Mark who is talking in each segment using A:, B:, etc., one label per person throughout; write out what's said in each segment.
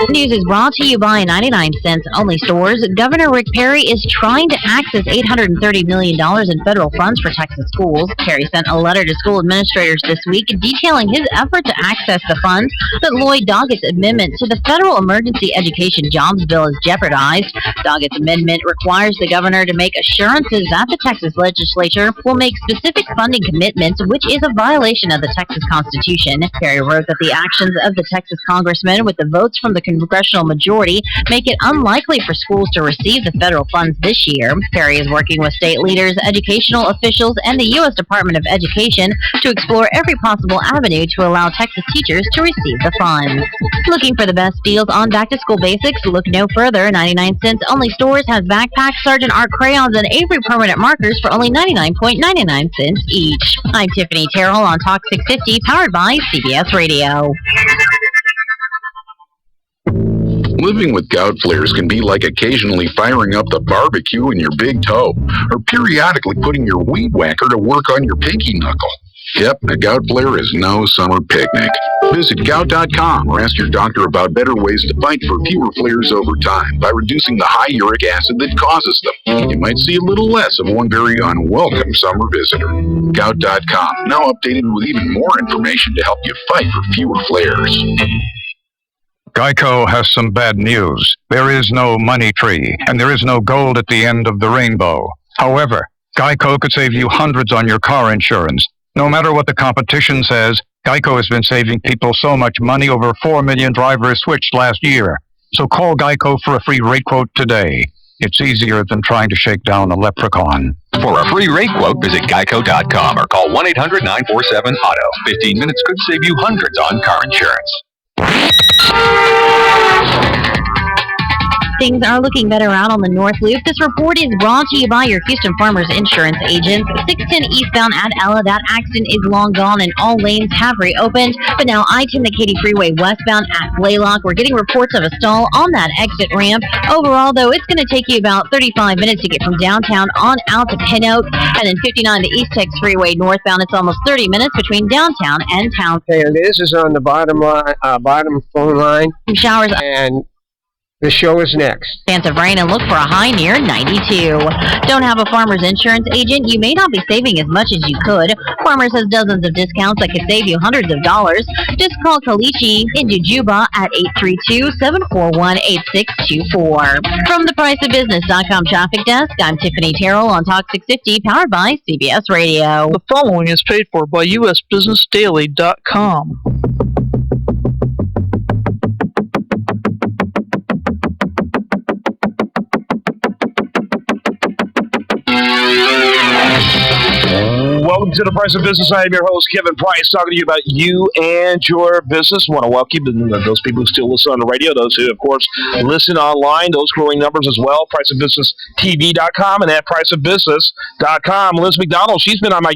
A: News is brought to you by 99 cents only stores. Governor Rick Perry is trying to access $830 million in federal funds for Texas schools. Perry sent a letter to school administrators this week detailing his effort to access the funds that Lloyd Doggett's amendment to the Federal Emergency Education Jobs Bill is jeopardized. Doggett's amendment requires the governor to make assurances that the Texas legislature will make specific funding commitments, which is a violation of the Texas Constitution. Perry wrote that the actions of the Texas congressman with the votes from the congressional majority make it unlikely for schools to receive the federal funds this year. Perry is working with state leaders, educational officials, and the U.S. Department of Education to explore every possible avenue to allow Texas teachers to receive the funds. Looking for the best deals on back-to-school basics? Look no further. 99 cents only stores has backpacks, Sergeant Art crayons, and Avery permanent markers for only 99.99 cents each. I'm Tiffany Terrell on Talk 650, powered by CBS Radio.
B: Living with gout flares can be like occasionally firing up the barbecue in your big toe, or periodically putting your weed whacker to work on your pinky knuckle. Yep, a gout flare is no summer picnic. Visit gout.com or ask your doctor about better ways to fight for fewer flares over time by reducing the high uric acid that causes them. You might see a little less of one very unwelcome summer visitor. Gout.com, now updated with even more information to help you fight for fewer flares.
C: Geico has some bad news. There is no money tree, and there is no gold at the end of the rainbow. However, Geico could save you hundreds on your car insurance. No matter what the competition says, Geico has been saving people so much money. Over 4 million drivers switched last year. So call Geico for a free rate quote today. It's easier than trying to shake down a leprechaun.
D: For a free rate quote, visit geico.com or call 1-800-947-AUTO. 15 minutes could save you hundreds on car insurance.
A: Things are looking better out on the North Loop. This report is brought to you by your Houston Farmers Insurance agents. 610 eastbound at Ella, that accident is long gone and all lanes have reopened. But now I-10 the Katy Freeway westbound at Blaylock. We're getting reports of a stall on that exit ramp. Overall, though, it's going to take you about 35 minutes to get from downtown on out to Pin Oak. And then 59 the East Tex Freeway northbound, it's almost 30 minutes between downtown and town.
E: And this is on the bottom phone line.
A: Showers
E: and the show is next.
A: Chance of rain and look for a high near 92. Don't have a Farmer's Insurance agent? You may not be saving as much as you could. Farmers has dozens of discounts that could save you hundreds of dollars. Just call Kalichi in Jujuba at 832-741-8624. From the priceofbusiness.com traffic desk, I'm Tiffany Terrell on Talk 650, powered by CBS Radio.
F: The following is paid for by usbusinessdaily.com.
G: Welcome to The Price of Business. I am your host, Kevin Price, talking to you about you and your business. I want to welcome those people who still listen on the radio, those who, of course, listen online, those growing numbers as well, priceofbusinesstv.com and at priceofbusiness.com. Liz McDonald, she's been on my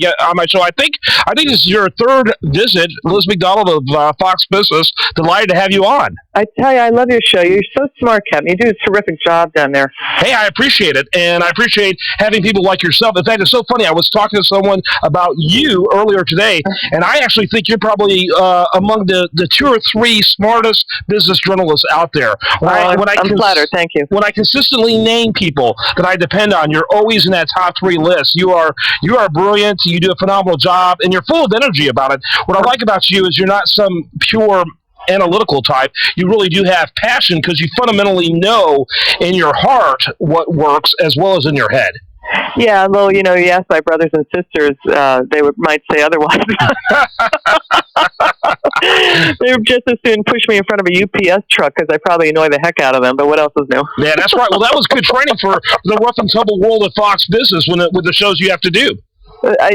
G: show. I think this is your third visit, Liz McDonald of Fox Business. Delighted to have you on.
H: I tell you, I love your show. You're so smart, Kevin. You do a terrific job down there.
G: Hey, I appreciate it, and I appreciate having people like yourself. In fact, it's so funny. I was talking to someone about you earlier today, and I actually think you're probably among the 2 or 3 smartest business journalists out there.
H: I'm flattered. Thank you.
G: When I consistently name people that I depend on, you're always in that top 3 list. You are brilliant. You do a phenomenal job, and you're full of energy about it. What I like about you is you're not some pure analytical type. You really do have passion because you fundamentally know in your heart what works as well as in your head.
H: Yeah, well, you ask my brothers and sisters, they might say otherwise. They would just as soon push me in front of a UPS truck because I probably annoy the heck out of them, but what else is new?
G: Yeah, that's right. Well, that was good training for the rough and tumble world of Fox Business with the shows you have to do.
H: I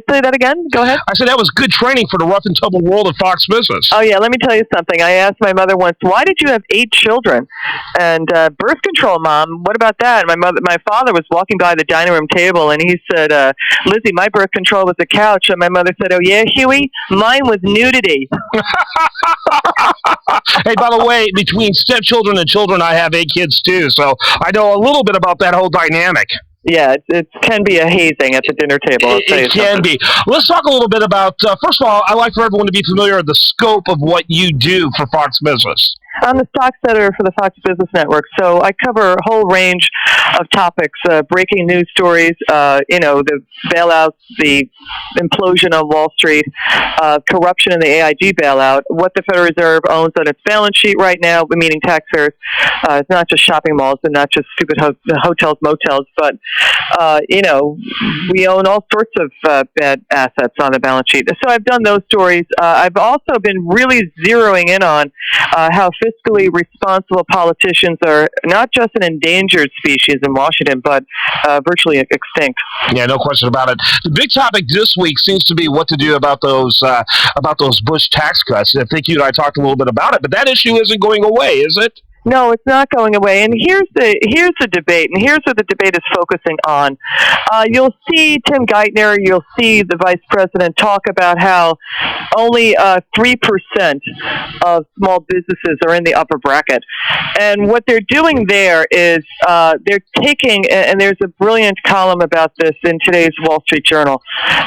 H: say that again? Go ahead.
G: I said that was good training for the rough and tumble world of Fox Business.
H: Oh, yeah. Let me tell you something. I asked my mother once, why did you have 8 children? And birth control, Mom, what about that? And my father was walking by the dining room table, and he said, Lizzie, my birth control was a couch. And my mother said, oh, yeah, Huey? Mine was nudity.
G: Hey, by the way, between stepchildren and children, I have 8 kids, too. So I know a little bit about that whole dynamic.
H: Yeah, it can be a hazing at the dinner table.
G: It can be. Let's talk a little bit about, first of all, I'd like for everyone to be familiar with the scope of what you do for Fox Business.
H: I'm the stock editor for the Fox Business Network, so I cover a whole range of topics, breaking news stories, the bailouts, the implosion of Wall Street, corruption in the AIG bailout, what the Federal Reserve owns on its balance sheet right now, meaning taxpayers. It's not just shopping malls and not just stupid hotels, motels, but, we own all sorts of bad assets on the balance sheet. So I've done those stories. I've also been really zeroing in on how fiscally responsible politicians are not just an endangered species in Washington, but virtually extinct.
G: Yeah, no question about it. The big topic this week seems to be what to do about those Bush tax cuts. I think you and I talked a little bit about it, but that issue isn't going away, is it?
H: No, it's not going away. And here's the debate, and here's what the debate is focusing on. You'll see Tim Geithner, you'll see the vice president talk about how only 3% of small businesses are in the upper bracket. And what they're doing there is they're taking, and there's a brilliant column about this in today's Wall Street Journal.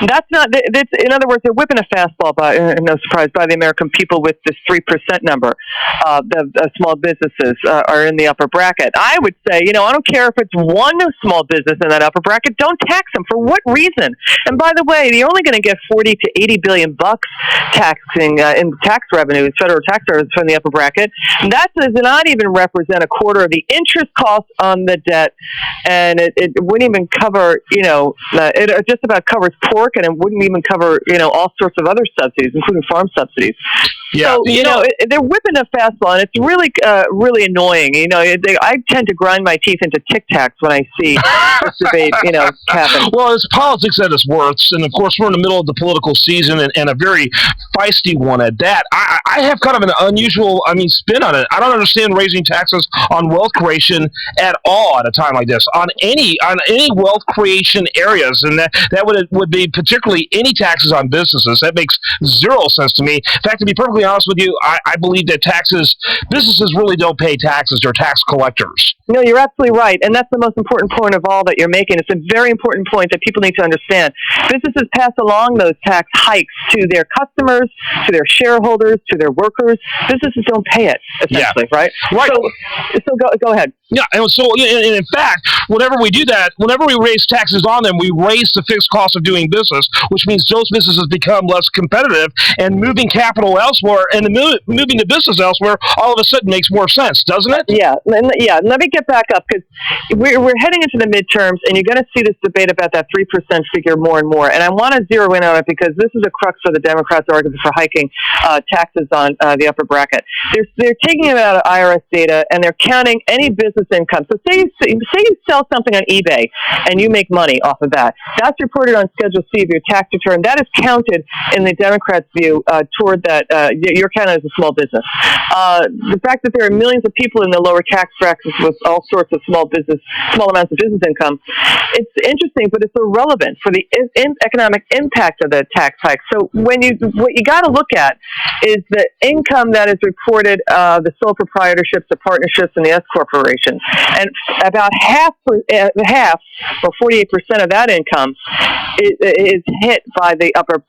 H: That's not, in other words, they're whipping a fastball, no surprise, by the American people with this 3% number of small businesses are in the upper bracket. I would say, I don't care if it's one small business in that upper bracket, don't tax them. For what reason? And by the way, you're only going to get 40 to 80 billion bucks taxing in tax revenues, federal tax revenues from the upper bracket. That does not even represent a quarter of the interest costs on the debt, and it wouldn't even cover, it just about covers pork, and it wouldn't even cover, all sorts of other subsidies, including farm subsidies.
G: Yeah.
H: So, they're whipping a fastball, and it's really, really annoying. I tend to grind my teeth into Tic Tacs when I see this debate, happen.
G: Well, it's politics at its worst, and of course we're in the middle of the political season, and a very feisty one at that. I have kind of an unusual, spin on it. I don't understand raising taxes on wealth creation at all at a time like this, on any wealth creation areas, and that would be particularly any taxes on businesses. That makes zero sense to me. In fact, to be perfectly honest with you, I believe that businesses really don't pay taxes. They're tax collectors.
H: No, you're absolutely right. And that's the most important point of all that you're making. It's a very important point that people need to understand. Businesses pass along those tax hikes to their customers, to their shareholders, to their workers. Businesses don't pay it, essentially, right?
G: Right.
H: So go ahead.
G: Yeah, and so in fact, whenever we do that, whenever we raise taxes on them, we raise the fixed cost of doing business, which means those businesses become less competitive, and moving capital elsewhere and moving the business elsewhere all of a sudden makes more sense, doesn't it?
H: Yeah. Let me get back up, because we're heading into the midterms, and you're going to see this debate about that 3% figure more and more. And I want to zero in on it because this is a crux of the Democrats' argument for hiking taxes on the upper bracket. They're taking it out of IRS data, and they're counting any business income. So say you sell something on eBay and you make money off of that. That's reported on Schedule C of your tax return. That is counted in the Democrats' view toward that. You're counted as a small business. The fact that there are millions of people in the lower tax brackets with all sorts of small amounts of business income, it's interesting, but it's irrelevant for the economic impact of the tax hike. So what you got to look at is the income that is reported, the sole proprietorships, the partnerships, and the S corporations. And about half, or 48% of that income is hit by the upper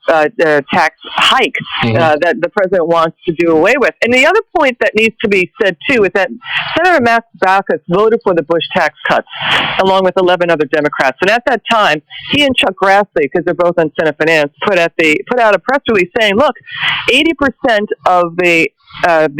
H: tax hike that the president wants to do away with. And the other point that needs to be said, too, is that Senator Matt Baucus voted for the Bush tax cuts, along with 11 other Democrats. And at that time, he and Chuck Grassley, because they're both on Senate Finance, put out a press release saying, look, 80% of the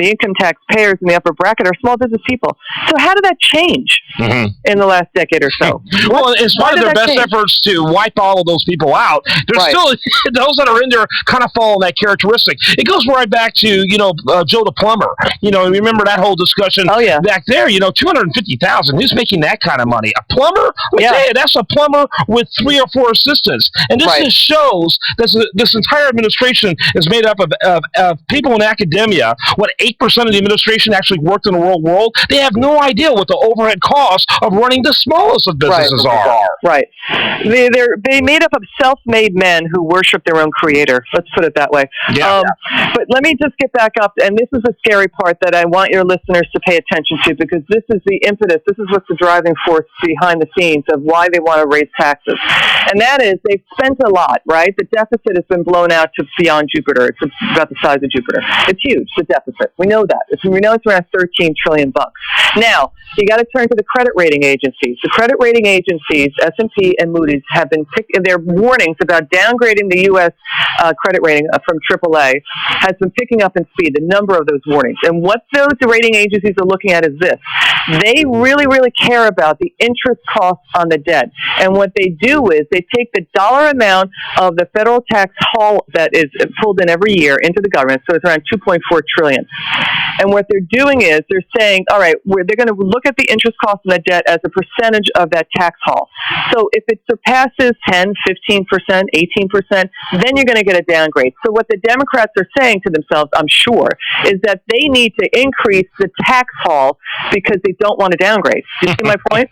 H: income tax payers in the upper bracket are small business people. So how did that change in the last decade or so?
G: Well, in spite of their best efforts to wipe all of those people out, there's still those that are in there kind of follow that characteristic. It goes right back to Joe the plumber. Remember that whole discussion back there. $250,000. Who's making that kind of money? A plumber? Tell you, that's a plumber with 3 or 4 assistants. And this just shows that this entire administration is made up of people in academia. What, 8% of the administration actually worked in the real world? They have no idea what the overhead costs of running the smallest of businesses are.
H: Right. They made up of self-made men who worship their own creator. Let's put it that way. But let me just get back up, and this is the scary part that I want your listeners to pay attention to, because this is the impetus. This is what's the driving force behind the scenes of why they want to raise taxes. And that is, they've spent a lot, right? The deficit has been blown out to beyond Jupiter. It's about the size of Jupiter. It's huge, the deficit. deficit. We know that. We know it's around $13 trillion. Now, you got to turn to the credit rating agencies. The credit rating agencies, S&P and Moody's, have been their warnings about downgrading the U.S. Credit rating from AAA has been picking up in speed, the number of those warnings. And what those rating agencies are looking at is this. They really, really care about the interest costs on the debt. And what they do is they take the dollar amount of the federal tax haul that is pulled in every year into the government, so it's around $2.4 trillion. And what they're doing is they're saying, all right, they're going to look at the interest cost of the debt as a percentage of that tax haul. So if it surpasses 10, 15%, 18%, then you're going to get a downgrade. So what the Democrats are saying to themselves, I'm sure, is that they need to increase the tax haul because they don't want to downgrade. Do you see my point?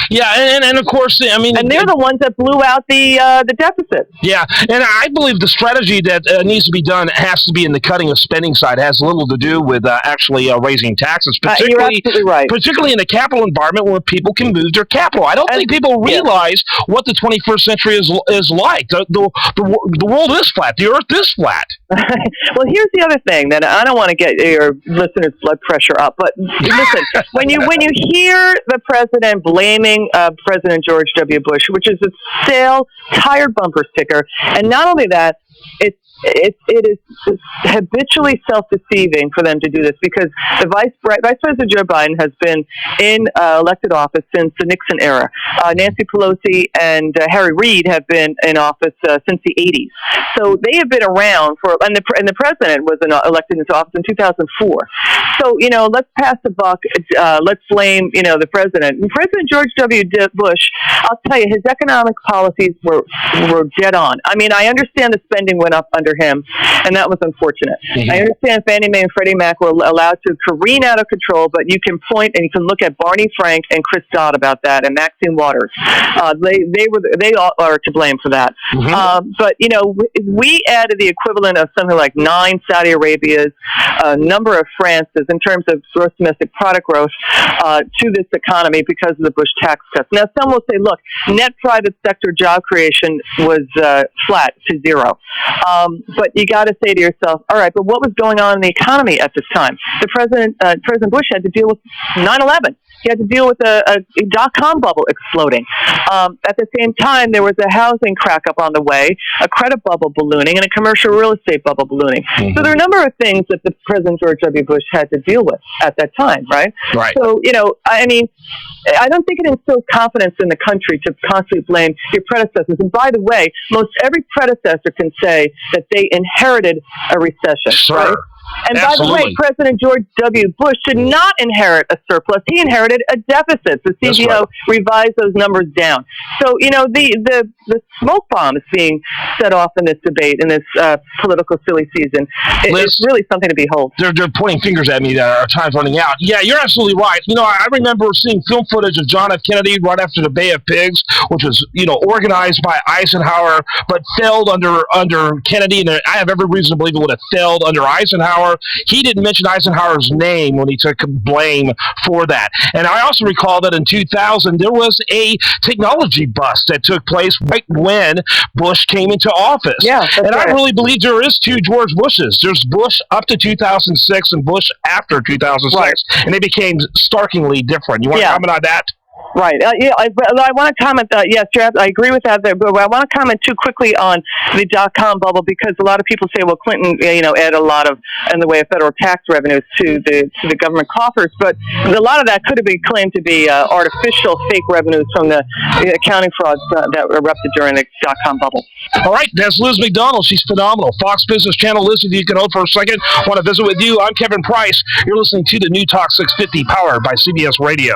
G: Yeah, and of course, I mean...
H: And they're the ones that blew out the deficit.
G: Yeah, and I believe the strategy that needs to be done has to be in the cutting of spending side. It has little to do with actually raising taxes,
H: you're absolutely right.
G: Particularly in the capital environment where people can move their capital. I don't think people realize what the 21st century is like. The world is flat. The earth is flat.
H: Well, here's the other thing that I don't want to get your listeners' blood pressure up, but listen, when you hear the president blaming President George W. Bush, which is a stale, tired bumper sticker, and not only that, it is habitually self-deceiving for them to do this because the Vice President Joe Biden has been in elected office since the Nixon era. Nancy Pelosi and Harry Reid have been in office since the 80s. So they have been around and the president was elected into office in 2004. So, let's pass the buck. Let's blame, the president. And President George W. Bush, I'll tell you, his economic policies were dead on. I mean, I understand the spending went up under him, and that was unfortunate. Mm-hmm. I understand Fannie Mae and Freddie Mac were allowed to careen out of control, but you can point and you can look at Barney Frank and Chris Dodd about that, and Maxine Waters. They all are to blame for that. Mm-hmm. But we added the equivalent of something like 9 Saudi Arabias, a number of Frances in terms of gross domestic product growth to this economy because of the Bush tax cuts. Now, some will say, look, net private sector job creation was flat to zero. But you got to say to yourself, all right, but what was going on in the economy at this time? President Bush had to deal with 9/11. He had to deal with a dot-com bubble exploding. At the same time, there was a housing crack-up on the way, a credit bubble ballooning, and a commercial real estate bubble ballooning. Mm-hmm. So there are a number of things that the President George W. Bush had to deal with at that time, right? Right. So, I mean, I don't think it instills confidence in the country to constantly blame your predecessors. And by the way, most every predecessor can say that they inherited a recession,
G: sure.
H: Right? And
G: Absolutely.
H: By the way, President George W. Bush did not inherit a surplus. He inherited a deficit. The CBO revised those numbers down. So, the smoke bomb is being set off in this debate, in this political silly season. It's really something to behold.
G: They're pointing fingers at me that our time's running out. Yeah, you're absolutely right. I remember seeing film footage of John F. Kennedy right after the Bay of Pigs, which was, organized by Eisenhower, but failed under Kennedy. And I have every reason to believe it would have failed under Eisenhower. He didn't mention Eisenhower's name when he took blame for that. And I also recall that in 2000, there was a technology bust that took place right when Bush came into office.
H: Yeah, and
G: right. I really believe there is 2 George Bushes. There's Bush up to 2006 and Bush after 2006. Right. And they became starkly different. You want to comment on that?
H: Right. I want to comment. Yes, I agree with that. But I want to comment too quickly on the dot-com bubble because a lot of people say, well, Clinton, added a lot of in the way of federal tax revenues to the government coffers. But a lot of that could have been claimed to be artificial fake revenues from the accounting frauds that erupted during the dot-com bubble.
G: All right, that's Liz McDonald. She's phenomenal. Fox Business Channel. Liz, if you can hold for a second, want to visit with you. I'm Kevin Price. You're listening to the New Talk 650, powered by CBS Radio.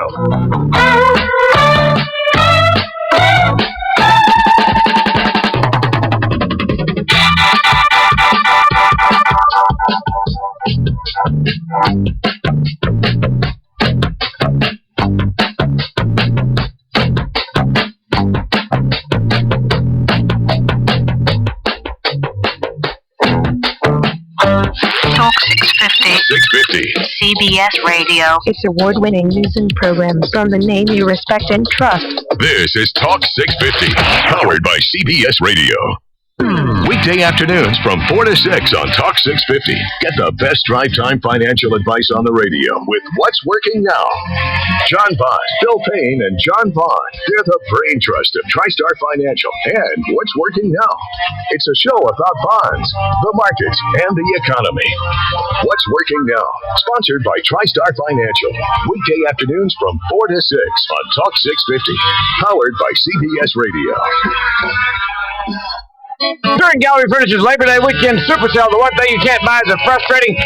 A: Talk 650. CBS Radio.
F: It's award-winning news and programs from the name you respect and trust.
I: This is Talk 650, powered by CBS Radio.
D: Weekday afternoons from 4 to 6 on Talk 650. Get the best drive time financial advice on the radio with What's Working Now. John Bond, Bill Payne, and John Bond. They're the brain trust of TriStar Financial and What's Working Now. It's a show about bonds, the markets, and the economy. What's Working Now? Sponsored by TriStar Financial. Weekday afternoons from 4 to 6 on Talk 650. Powered by CBS Radio.
E: During Gallery Furniture's Labor Day weekend super sale, the one thing you can't buy is a frustrating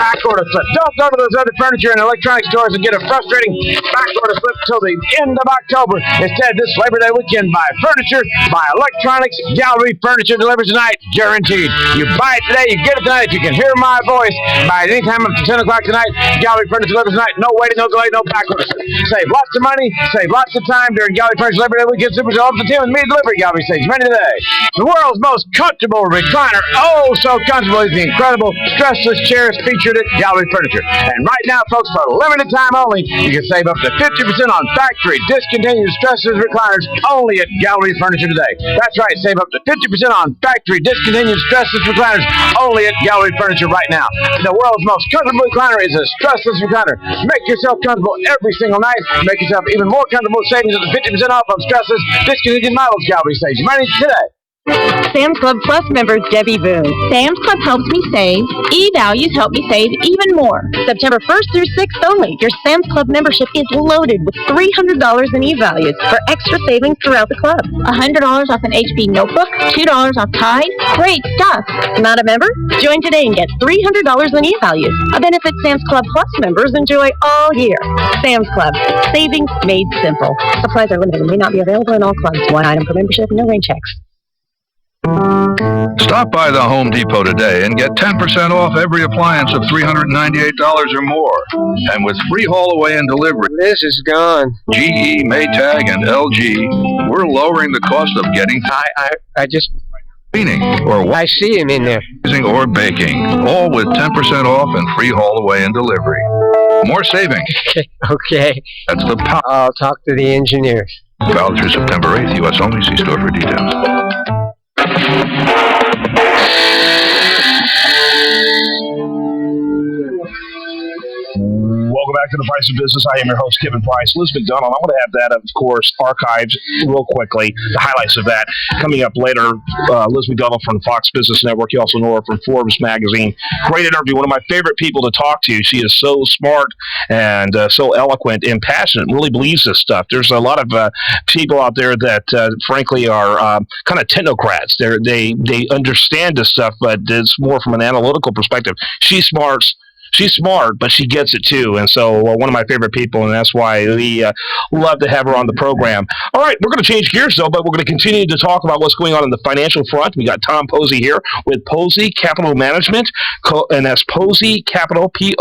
E: back order slip. Don't go to those other furniture and electronic stores and get a frustrating back order slip till the end of October. Instead, this Labor Day weekend, buy furniture, buy electronics. Gallery Furniture delivers tonight, guaranteed. You buy it today, you get it tonight. You can hear my voice. Buy it anytime up to 10 o'clock tonight. Gallery Furniture delivers tonight. No waiting, no delay, no back order slip. Save lots of money, save lots of time during Gallery Furniture Labor Day weekend super sale. Up to 10 with me delivery. Gallery saves money today. The world's most comfortable recliner, oh so comfortable, is the incredible stressless chairs featured at Gallery Furniture. And right now, folks, for a limited time only, you can save up to 50% on factory discontinued stressless recliners only at Gallery Furniture today. That's right, save up to 50% on factory discontinued stressless recliners only at Gallery Furniture right now. The world's most comfortable recliner is a stressless recliner. Make yourself comfortable every single night. Make yourself even more comfortable, savings up to 50% off on stressless discontinued models. Gallery saves money today.
F: Sam's Club Plus member Debbie Boone. Sam's Club helps me save. E-values help me save even more. September 1st through 6th only. Your Sam's Club membership is loaded with $300 in e-values for extra savings throughout the club. $100 off an HP notebook, $2 off Tide. Great stuff. Not a member? Join today and get $300 in e-values. A benefit Sam's Club Plus members enjoy all year. Sam's Club. Savings made simple. Supplies are limited and may not be available in all clubs. One item per membership, no rain checks.
C: Stop by the Home Depot today and get 10% off every appliance of $398 or more. And with free haul away and delivery.
E: This is gone.
C: GE, Maytag, and LG, we're lowering the cost of getting
E: I just...
C: cleaning or
E: I see him in there.
C: waxing or baking, all with 10% off and free haul away and delivery. More saving.
E: Okay.
C: That's the power.
E: I'll talk to the engineers.
C: Valid through September 8th, U.S. only. See store for details.
G: Welcome back to The Price of Business. I am your host, Kevin Price. Liz McDonald. I'm going to have that, of course, archived real quickly. The highlights of that coming up later. Liz McDonald from Fox Business Network. You also know her from Forbes magazine. Great interview. One of my favorite people to talk to. She is so smart and so eloquent and passionate. Really believes this stuff. There's a lot of people out there that, frankly, are kind of technocrats. They understand this stuff, but it's more from an analytical perspective. She's smart, but she gets it too. And so one of my favorite people, and that's why we love to have her on the program. All right, we're going to change gears, though, but we're going to continue to talk about what's going on in the financial front. We got Tom Posey here with Posey Capital Management, and that's Posey Capital, Posey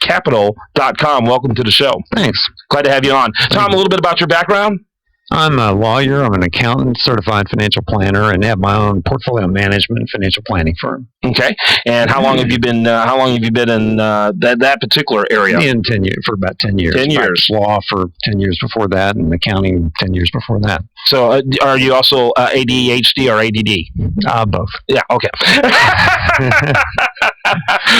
G: Capital.com. Welcome to the show.
I: Thanks.
G: Glad to have you on. Tom, a little bit about your background.
I: I'm a lawyer. I'm an accountant, certified financial planner, and have my own portfolio management financial planning firm.
G: Okay. And how long have you been? in that particular area?
I: In 10 years, for about 10 years.
G: 10 years.
I: Law for 10 years before that, and accounting 10 years before that.
G: So, are you also ADHD or ADD?
I: Both.
G: Yeah. Okay.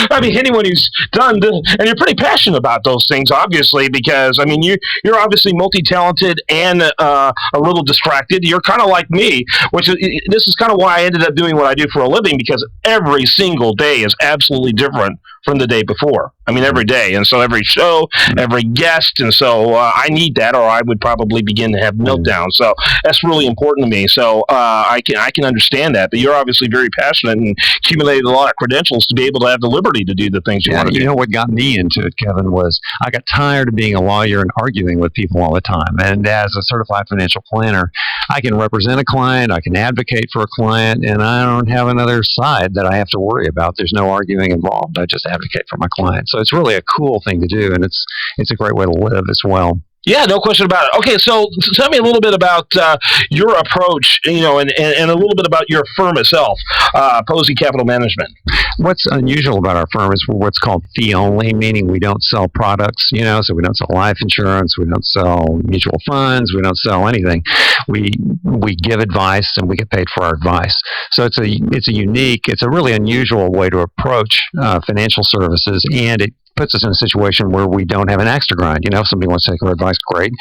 G: I mean, anyone who's done this, and you're pretty passionate about those things, obviously, because I mean, you're obviously multi-talented and a little distracted. You're kind of like me, this is kind of why I ended up doing what I do for a living, because every single day is absolutely different from the day before. I mean, every day. And so every show, every guest. And so I need that, or I would probably begin to have meltdowns. So that's really important to me. So I can understand that. But you're obviously very passionate and accumulated a lot of credentials to be able to have the liberty to do the things you want to do.
I: You know what got me into it, Kevin, was I got tired of being a lawyer and arguing with people all the time. And as a certified financial planner, I can represent a client, I can advocate for a client, and I don't have another side that I have to worry about. There's no arguing involved. I just advocate for my client. So it's really a cool thing to do, and it's a great way to live as well.
G: Yeah, no question about it. Okay, so tell me a little bit about your approach, and a little bit about your firm itself, Posey Capital Management.
I: What's unusual about our firm is we're what's called fee only, meaning we don't sell products, so we don't sell life insurance, we don't sell mutual funds, we don't sell anything. We give advice and we get paid for our advice. So it's a really unusual way to approach financial services, and it puts us in a situation where we don't have an axe to grind. If somebody wants to take our advice, great.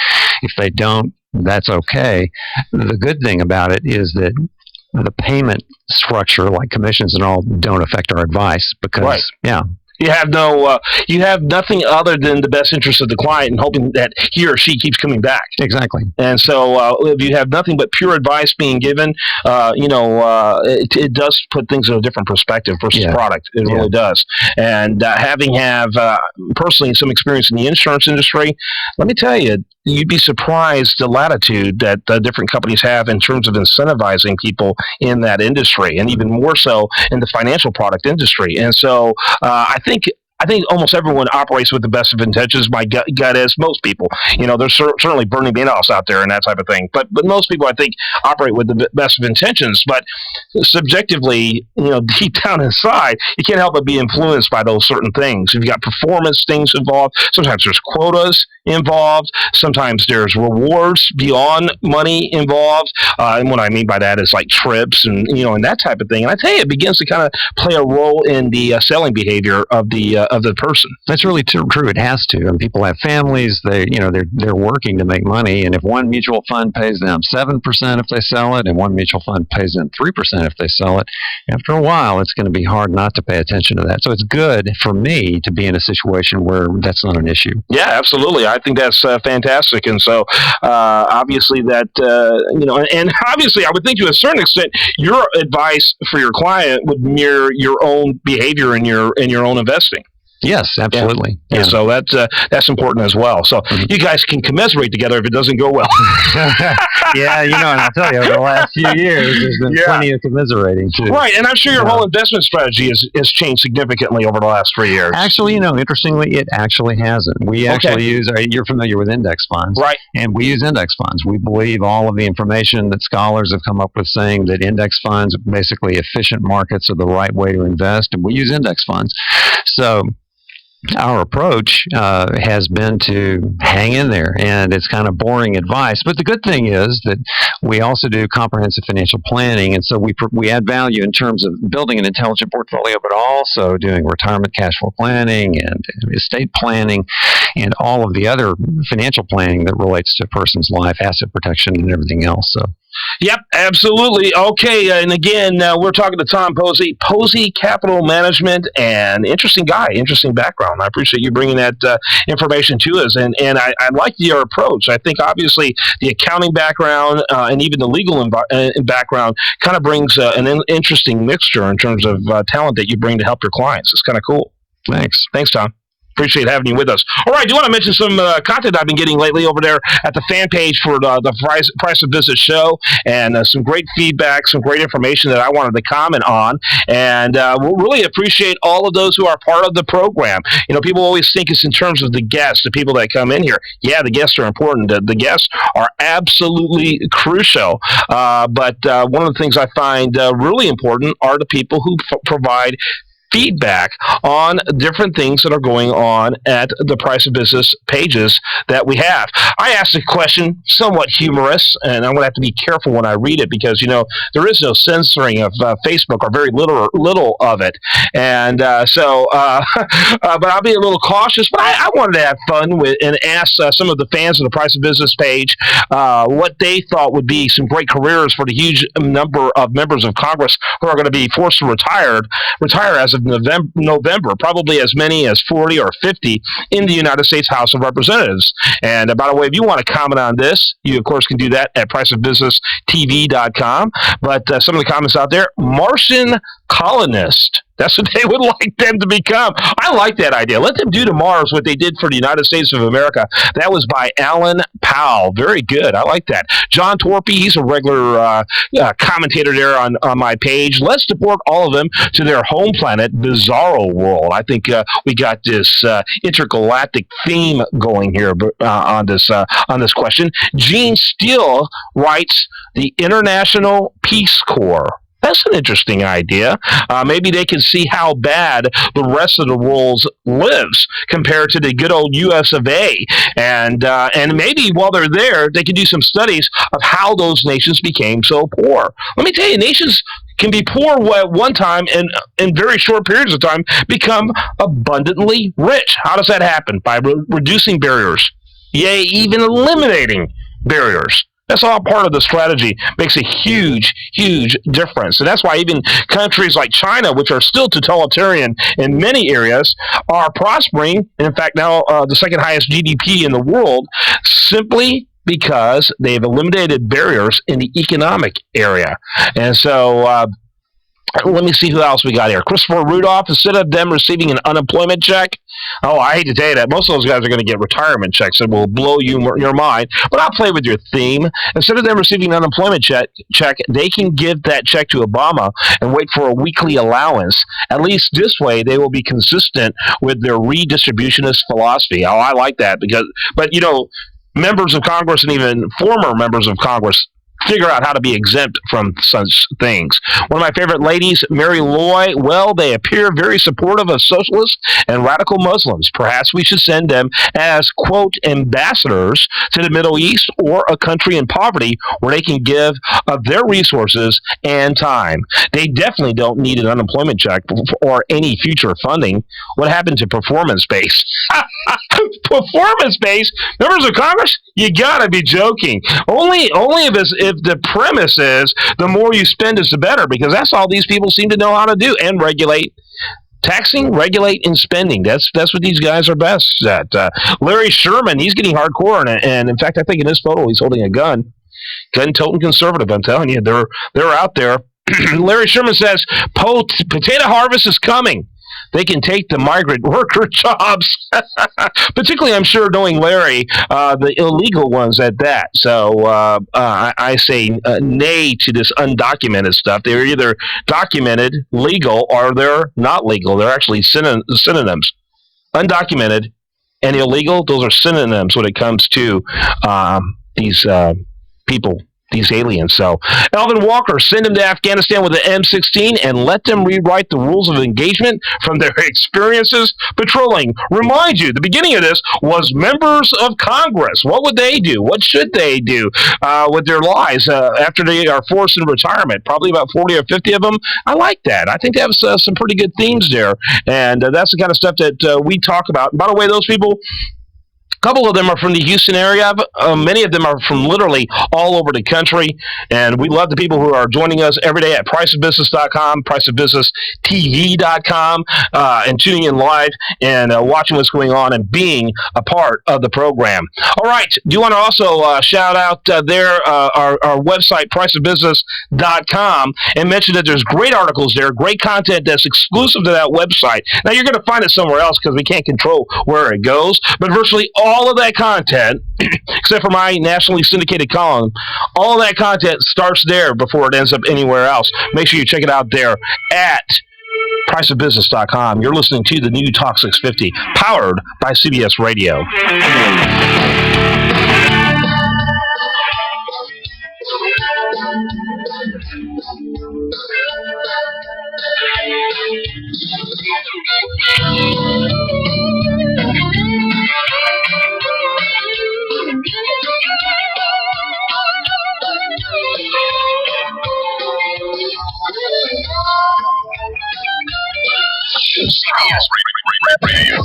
I: If they don't, that's okay. The good thing about it is that the payment structure, like commissions and all, don't affect our advice because,
G: right.
I: Yeah.
G: You have nothing other than the best interest of the client and hoping that he or she keeps coming back.
I: Exactly.
G: And so if you have nothing but pure advice being given, it does put things in a different perspective versus product. It really does. And having personally some experience in the insurance industry, let me tell you, you'd be surprised the latitude that different companies have in terms of incentivizing people in that industry, and even more so in the financial product industry. And so I think almost everyone operates with the best of intentions. My gut is most people. There's certainly Bernie Madoffs out there and that type of thing. But most people, I think, operate with the best of intentions. But subjectively, deep down inside, you can't help but be influenced by those certain things. You've got performance things involved. Sometimes there's quotas involved. Sometimes there's rewards beyond money involved. And what I mean by that is like trips and that type of thing. And I tell you, it begins to kind of play a role in the selling behavior of the person.
I: That's really true. It has to. And people have families. They're working to make money. And if one mutual fund pays them 7% if they sell it, and one mutual fund pays them 3% if they sell it, after a while, it's going to be hard not to pay attention to that. So it's good for me to be in a situation where that's not an issue.
G: Yeah, absolutely. I think that's fantastic. And so obviously that, and obviously I would think to a certain extent, your advice for your client would mirror your own behavior in your own investing.
I: Yes, absolutely.
G: Yeah. So that's important as well. So you guys can commiserate together if it doesn't go well.
I: Yeah, and I'll tell you, over the last few years, there's been plenty of commiserating too.
G: Right, and I'm sure your whole investment strategy has changed significantly over the last 3 years.
I: Actually, interestingly, it actually hasn't. We actually you're familiar with index funds.
G: Right.
I: And we use index funds. We believe all of the information that scholars have come up with saying that index funds, basically efficient markets, are the right way to invest, and we use index funds. So our approach has been to hang in there, and it's kind of boring advice. But the good thing is that we also do comprehensive financial planning, and so we add value in terms of building an intelligent portfolio, but also doing retirement cash flow planning and estate planning and all of the other financial planning that relates to a person's life, asset protection, and everything else. So.
G: Yep, absolutely. Okay, and again, we're talking to Tom Posey, Posey Capital Management, and interesting guy, interesting background. I appreciate you bringing that information to us, and I like your approach. I think obviously the accounting background and even the legal background kind of brings an interesting mixture in terms of talent that you bring to help your clients. It's kind of cool.
I: Thanks,
G: Tom. Appreciate having you with us. All right, I do want to mention some content I've been getting lately over there at the fan page for the Price of Business show, and some great feedback, some great information that I wanted to comment on, and we'll really appreciate all of those who are part of the program. People always think it's in terms of the guests, the people that come in here. Yeah, the guests are important. The guests are absolutely crucial, but one of the things I find really important are the people who provide feedback on different things that are going on at the Price of Business pages that we have. I asked a question, somewhat humorous, and I'm going to have to be careful when I read it because, there is no censoring of Facebook, or very little of it. And but I'll be a little cautious, but I wanted to have fun with and ask some of the fans of the Price of Business page what they thought would be some great careers for the huge number of members of Congress who are going to be forced to retire as of November, probably as many as 40 or 50 in the United States House of Representatives. And by the way, if you want to comment on this, you of course can do that at priceofbusinesstv.com. But some of the comments out there: Martian colonist. That's what they would like them to become. I like that idea. Let them do to Mars what they did for the United States of America. That was by Alan Powell. Very good. I like that. John Torpy, he's a regular commentator there on my page. Let's deport all of them to their home planet, Bizarro World. I think we got this intergalactic theme going here on this question. Gene Steele writes, the International Peace Corps. That's an interesting idea. Maybe they can see how bad the rest of the world lives compared to the good old U.S. of A. And maybe while they're there, they can do some studies of how those nations became so poor. Let me tell you, nations can be poor at one time and in very short periods of time become abundantly rich. How does that happen? By reducing barriers. Yea, even eliminating barriers. That's all part of the strategy. Makes a huge, huge difference. And that's why even countries like China, which are still totalitarian in many areas, are prospering. And in fact, now the second highest GDP in the world, simply because they've eliminated barriers in the economic area. And so let me see who else we got here. Christopher Rudolph, instead of them receiving an unemployment check, I hate to tell you that. Most of those guys are going to get retirement checks that will blow your mind. But I'll play with your theme. Instead of them receiving an unemployment check, they can give that check to Obama and wait for a weekly allowance. At least this way, they will be consistent with their redistributionist philosophy. I like that. But members of Congress and even former members of Congress figure out how to be exempt from such things. One of my favorite ladies, Mary Loy, well, they appear very supportive of socialists and radical Muslims. Perhaps we should send them as, quote, ambassadors to the Middle East or a country in poverty where they can give of their resources and time. They definitely don't need an unemployment check or any future funding. What happened to performance-based? Performance-based? Members of Congress? You gotta be joking. Only if the premise is the more you spend is the better, because that's all these people seem to know how to do, and regulate. Taxing, regulate, and spending. That's what these guys are best at. Larry Sherman, he's getting hardcore, and in fact, I think in this photo he's holding a gun. Gun-toting conservative, I'm telling you. They're out there. Larry Sherman says, potato harvest is coming. They can take the migrant worker jobs, particularly, I'm sure, knowing Larry, the illegal ones at that. So I say nay to this undocumented stuff. They're either documented, legal, or they're not legal. They're actually synonyms. Undocumented and illegal, those are synonyms when it comes to these people. These aliens. So, Alvin Walker, send them to Afghanistan with an M16 and let them rewrite the rules of engagement from their experiences patrolling. Remind you, the beginning of this was members of Congress. What would they do? What should they do with their lives after they are forced into retirement? Probably about 40 or 50 of them. I like that. I think they have some pretty good themes there. And that's the kind of stuff that we talk about. By the way, those people, a couple of them are from the Houston area. Many of them are from literally all over the country. And we love the people who are joining us every day at priceofbusiness.com, priceofbusinesstv.com, and tuning in live and watching what's going on and being a part of the program. All right. Do you want to also shout out our website, priceofbusiness.com, and mention that there's great articles there, great content that's exclusive to that website. Now, you're going to find it somewhere else because we can't control where it goes, but virtually all of that content, except for my nationally syndicated column, all of that content starts there before it ends up anywhere else. Make sure you check it out there at priceofbusiness.com. You're listening to the new Talk 650, powered by CBS Radio.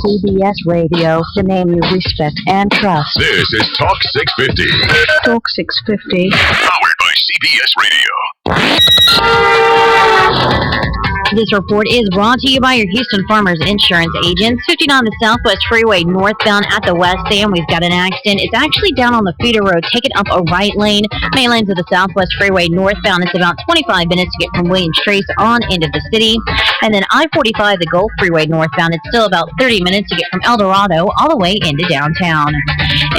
J: CBS Radio, the name you respect and trust.
D: This is Talk 650.
J: Talk 650.
D: Powered by CBS Radio.
A: This report is brought to you by your Houston Farmers Insurance agents. 59 the Southwest Freeway northbound at the West End. We've got an accident. It's actually down on the feeder road. Take it up a right lane. Main lanes of the Southwest Freeway northbound. It's about 25 minutes to get from Williams Trace on into the city. And then I-45, the Gulf Freeway northbound. It's still about 30 minutes to get from El Dorado all the way into downtown.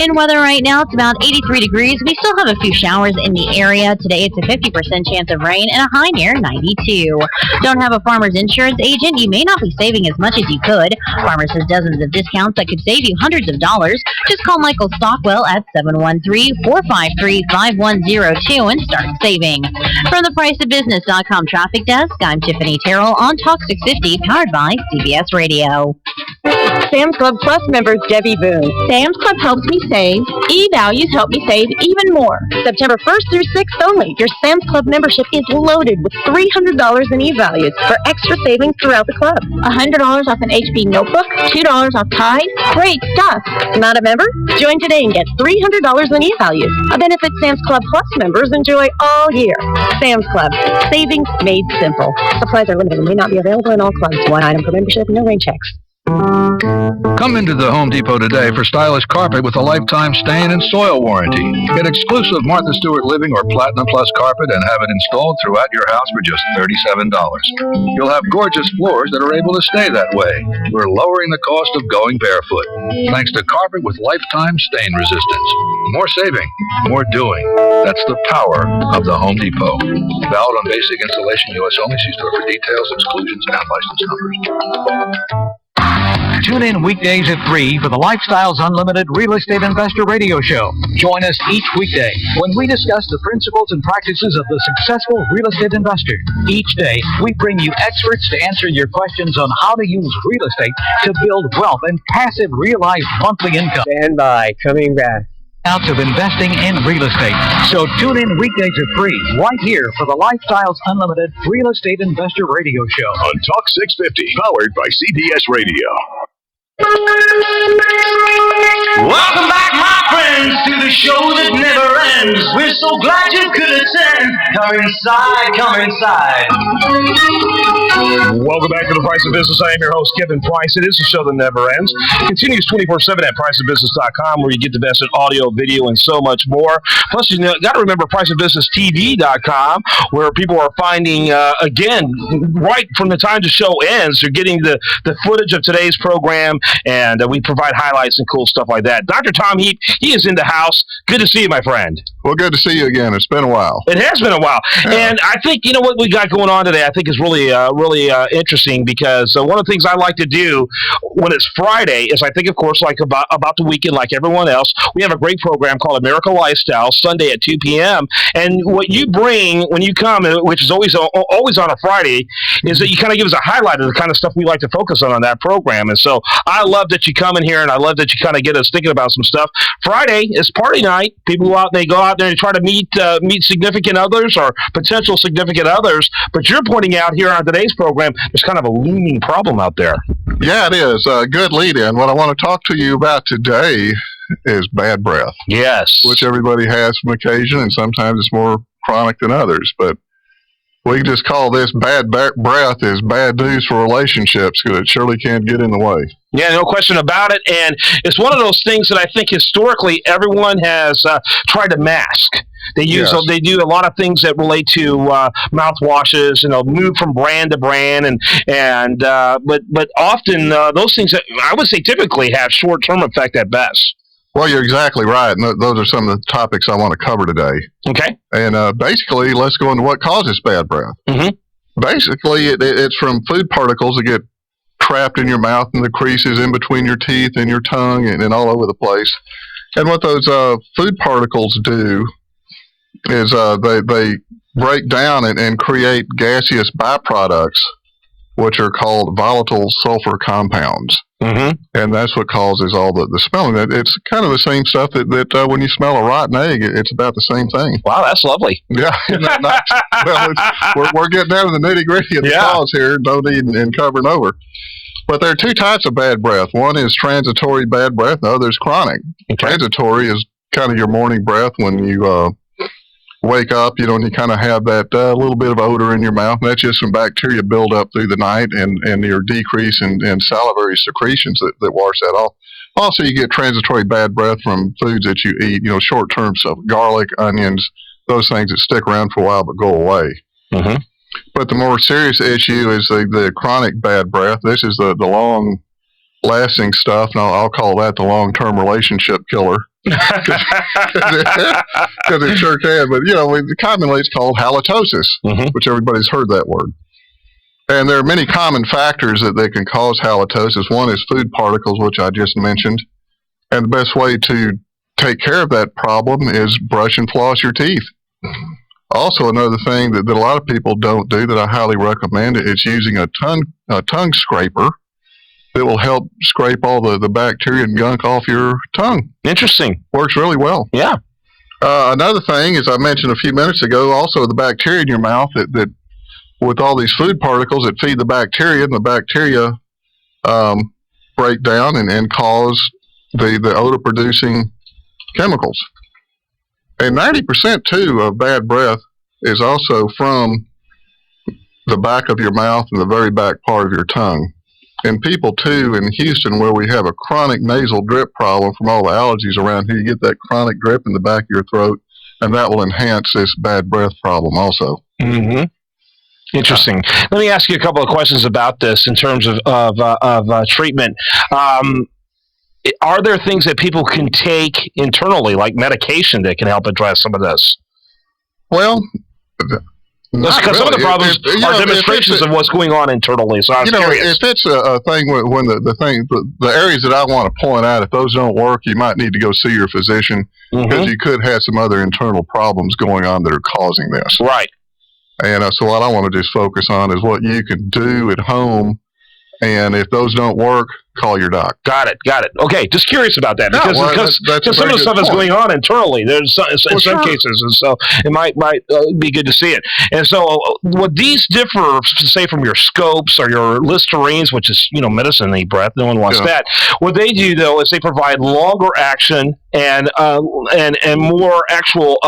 A: In weather right now, it's about 83 degrees. We still have a few showers in the area. Today, it's a 50% chance of rain and a high near 92. Don't have a Farmers Insurance agent? You may not be saving as much as you could. Farmers has dozens of discounts that could save you hundreds of dollars. Just call Michael Stockwell at 713-453-5102 and start saving. From the priceofbusiness.com traffic desk, I'm Tiffany Terrell on Talk 650, powered by CBS Radio.
F: Sam's Club Plus member Debbie Boone. Sam's Club helps me save. E-Values help me save even more. September 1st through 6th only. Your Sam's Club membership is loaded with $300 in E-Values for extra savings throughout the club. $100 off an HP notebook, $2 off Tide. Great stuff. Not a member? Join today and get $300 in E-Values. A benefit Sam's Club Plus members enjoy all year. Sam's Club. Savings made simple. Supplies are limited and may not be available in all clubs. One item per membership, no rain checks.
C: Come into the Home Depot today for stylish carpet with a lifetime stain and soil warranty. Get exclusive Martha Stewart Living or Platinum Plus carpet and have it installed throughout your house for just $37. You'll have gorgeous floors that are able to stay that way. We're lowering the cost of going barefoot, thanks to carpet with lifetime stain resistance. More saving, more doing. That's the power of the Home Depot. Valid on basic installation, U.S. only. See store for details, exclusions, and license numbers.
K: Tune in weekdays at 3 for the Lifestyles Unlimited Real Estate Investor Radio Show. Join us each weekday when we discuss the principles and practices of the successful real estate investor. Each day, we bring you experts to answer your questions on how to use real estate to build wealth and passive realized monthly income.
E: Stand by. Coming back.
K: Of investing in real estate. So tune in weekdays at 3 right here for the Lifestyles Unlimited Real Estate Investor Radio Show
D: on Talk 650, powered by CBS Radio.
L: Welcome back, my friends, to the show that never ends. We're so glad you could attend. Come inside, come inside.
G: Welcome back to The Price of Business. I am your host, Kevin Price. It is a show that never ends. Continues 24/7 at priceofbusiness.com, where you get the best in audio, video, and so much more. Plus, you got to remember priceofbusinesstv.com, where people are finding, again, right from the time the show ends, they're getting the footage of today's program, and we provide highlights and cool stuff like that. Dr. Tom Heap, he is in the house. Good to see you, my friend.
B: Well, good to see you again. It's been a while.
G: It has been a while. Yeah. And I think, you know, what we got going on today, I think is really interesting, because one of the things I like to do when it's Friday is I think, of course, like about the weekend, like everyone else, we have a great program called America Lifestyle, Sunday at 2 p.m. And what you bring when you come, which is always on a Friday, is that you kind of give us a highlight of the kind of stuff we like to focus on that program. And so I love that you come in here, and I love that you kind of get us thinking about some stuff. Friday is party night. People go out there and try to meet significant others or potential significant others. But you're pointing out here on today's program, there's kind of a looming problem out there.
B: Yeah, it is. Good lead-in. What I want to talk to you about today is bad breath.
G: Yes.
B: Which everybody has from occasion, and sometimes it's more chronic than others. But we just call this bad breath is bad news for relationships, because it surely can't get in the way.
G: Yeah, no question about it. And it's one of those things that I think historically everyone has tried to mask. They do a lot of things that relate to mouthwashes, move from brand to brand, but often those things that I would say typically have short-term effect at best.
B: Well, you're exactly right, and those are some of the topics I want to cover today.
G: Okay.
B: And basically, let's go into what causes bad breath.
G: Mm-hmm.
B: Basically, it's from food particles that get trapped in your mouth and the creases in between your teeth and your tongue and all over the place. And what those food particles do is they break down and create gaseous byproducts, which are called volatile sulfur compounds.
G: Mm-hmm.
B: And that's what causes all the smelling. It's kind of the same stuff that when you smell a rotten egg, it's about the same thing.
G: Wow, that's lovely.
B: Yeah. Well, we're getting down to the nitty-gritty of the cause here. No need in covering over. But there are two types of bad breath. One is transitory bad breath, the other is chronic. Okay. Transitory is kind of your morning breath when you
M: wake up, and you kind of have that little bit of odor in your mouth. And that's just some bacteria build up through the night and your decrease in salivary secretions that wash that off. Also, you get transitory bad breath from foods that you eat, short-term stuff, garlic, onions, those things that stick around for a while but go away.
G: Mm-hmm.
M: But the more serious issue is the chronic bad breath. This is the long-lasting stuff, and I'll call that the long-term relationship killer. Because it sure can. But, commonly it's called halitosis, which everybody's heard that word. And there are many common factors that can cause halitosis. One is food particles, which I just mentioned. And the best way to take care of that problem is brush and floss your teeth. Also, another thing that a lot of people don't do that I highly recommend is using a tongue scraper that will help scrape all the bacteria and gunk off your tongue.
G: Interesting.
M: Works really well.
G: Yeah.
M: Another thing, as I mentioned a few minutes ago, also the bacteria in your mouth that with all these food particles that feed the bacteria, and the bacteria break down and cause the odor-producing chemicals. And 90% too of bad breath is also from the back of your mouth and the very back part of your tongue. And people too in Houston, where we have a chronic nasal drip problem from all the allergies around here, you get that chronic drip in the back of your throat, and that will enhance this bad breath problem also.
G: Mm-hmm. Interesting. Let me ask you a couple of questions about this in terms of treatment. Are there things that people can take internally, like medication, that can help address some of this?
M: Well,
G: because some of the problems are demonstrations of what's going on internally. So I was curious.
M: If it's a thing when the areas that I want to point out, if those don't work, you might need to go see your physician, because you could have some other internal problems going on that are causing this.
G: Right.
M: And so what I want to just focus on is what you can do at home. And if those don't work, call your doc.
G: Got it. Okay, just curious about that, because
M: that's
G: some of the stuff is going on internally. There's in some cases, and so it might be good to see it. And so, would these differ, say, from your scopes or your Listerine's, which is medicine in the breath? No one wants that. What they do though is they provide longer action and more actual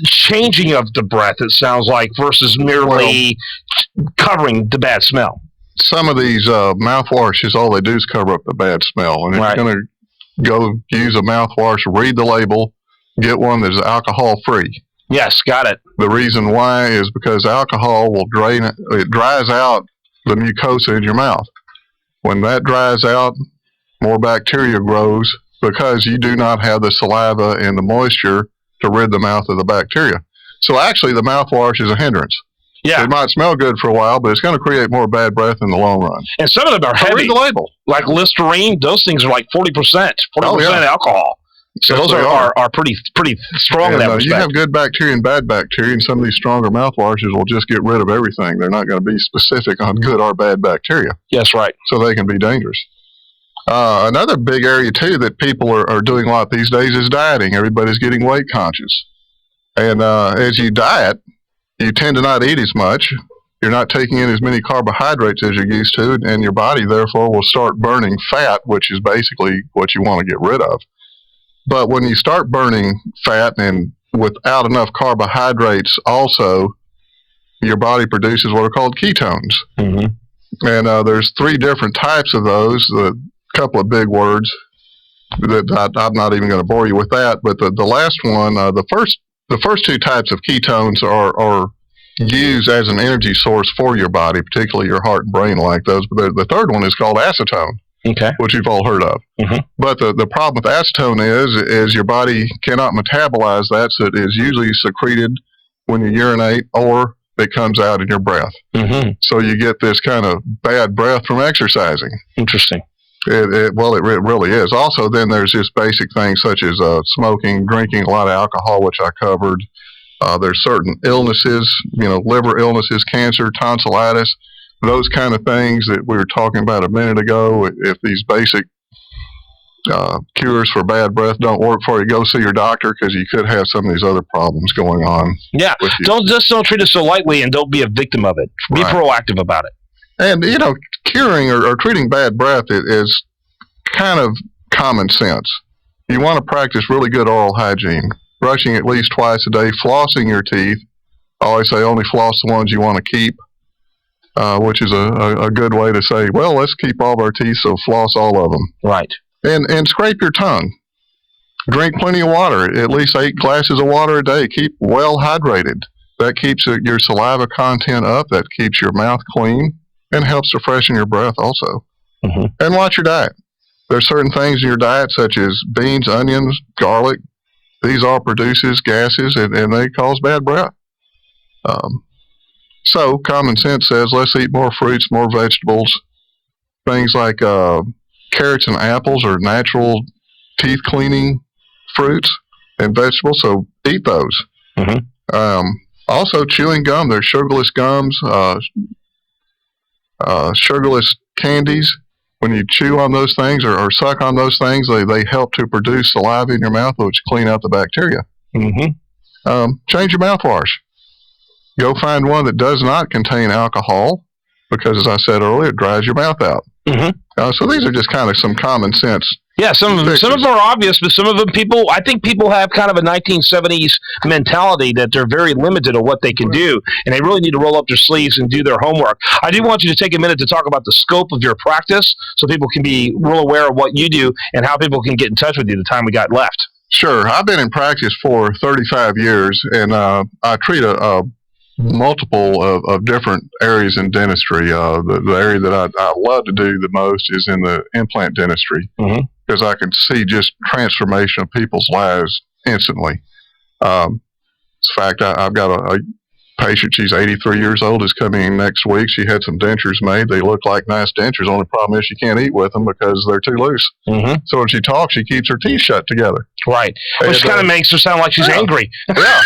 G: changing of the breath. It sounds like, versus merely covering the bad smell.
M: Some of these mouthwashes, all they do is cover up the bad smell. And if you're going to go use a mouthwash, read the label, get one that's alcohol-free.
G: Yes, got it.
M: The reason why is because alcohol will it dries out the mucosa in your mouth. When that dries out, more bacteria grows because you do not have the saliva and the moisture to rid the mouth of the bacteria. So actually, the mouthwash is a hindrance.
G: Yeah.
M: It might smell good for a while, but it's going to create more bad breath in the long run.
G: And some of them are heavy.
M: Read the label.
G: Like Listerine, those things are like 40% alcohol. So those are pretty strong in that respect.
M: You have good bacteria and bad bacteria, and some of these stronger mouthwashes will just get rid of everything. They're not going to be specific on good or bad bacteria.
G: Yes, right.
M: So they can be dangerous. Another big area, too, that people are doing a lot these days is dieting. Everybody's getting weight conscious. And as you diet, you tend to not eat as much. You're not taking in as many carbohydrates as you're used to, and your body, therefore, will start burning fat, which is basically what you want to get rid of. But when you start burning fat and without enough carbohydrates also, your body produces what are called ketones.
G: Mm-hmm.
M: And there's 3 different types of those, a couple of big words that I'm not even going to bore you with that. But the last one, the first 2 types of ketones are used as an energy source for your body, particularly your heart and brain like those. But the third one is called acetone, which you've all heard of.
G: Mm-hmm.
M: But the problem with acetone is your body cannot metabolize that, so it is usually secreted when you urinate or it comes out in your breath.
G: Mm-hmm.
M: So you get this kind of bad breath from exercising.
G: Interesting.
M: It really is. Also, then there's just basic things such as smoking, drinking a lot of alcohol, which I covered. There's certain illnesses, liver illnesses, cancer, tonsillitis, those kind of things that we were talking about a minute ago. If these basic cures for bad breath don't work for you, go see your doctor, because you could have some of these other problems going on.
G: Yeah, don't treat it so lightly, and don't be a victim of it. Be proactive about it.
M: And, curing or treating bad breath is kind of common sense. You want to practice really good oral hygiene, brushing at least twice a day, flossing your teeth. I always say only floss the ones you want to keep, which is a good way to say, well, let's keep all of our teeth, so floss all of them.
G: Right.
M: And scrape your tongue. Drink plenty of water, at least 8 glasses of water a day. Keep well hydrated. That keeps your saliva content up. That keeps your mouth clean and helps to freshen your breath also.
G: Mm-hmm.
M: And watch your diet. There's certain things in your diet, such as beans, onions, garlic. These all produces gases, and they cause bad breath. So common sense says let's eat more fruits, more vegetables. Things like carrots and apples are natural teeth cleaning fruits and vegetables, so eat those.
G: Mm-hmm.
M: Also, chewing gum. There's sugarless gums, sugarless candies. When you chew on those things or suck on those things, they help to produce saliva in your mouth, which clean out the bacteria.
G: Mm-hmm.
M: Change your mouthwash. Go find one that does not contain alcohol, because, as I said earlier, it dries your mouth out.
G: Mm-hmm.
M: So these are just kind of some common sense.
G: Yeah, some of them are obvious, but some of them I think people have kind of a 1970s mentality that they're very limited on what they can do, and they really need to roll up their sleeves and do their homework. I do want you to take a minute to talk about the scope of your practice so people can be real aware of what you do and how people can get in touch with you the time we got left.
M: Sure. I've been in practice for 35 years, and I treat multiple of different areas in dentistry. The area that I love to do the most is in the implant dentistry, because I can see just transformation of people's lives instantly. In fact, I've got a patient, she's 83 years old, is coming in next week. She had some dentures made. They look like nice dentures. Only problem is she can't eat with them because they're too loose.
G: Mm-hmm.
M: So when she talks, she keeps her teeth shut together.
G: Right. Which kind of makes her sound like she's angry.
M: Yeah.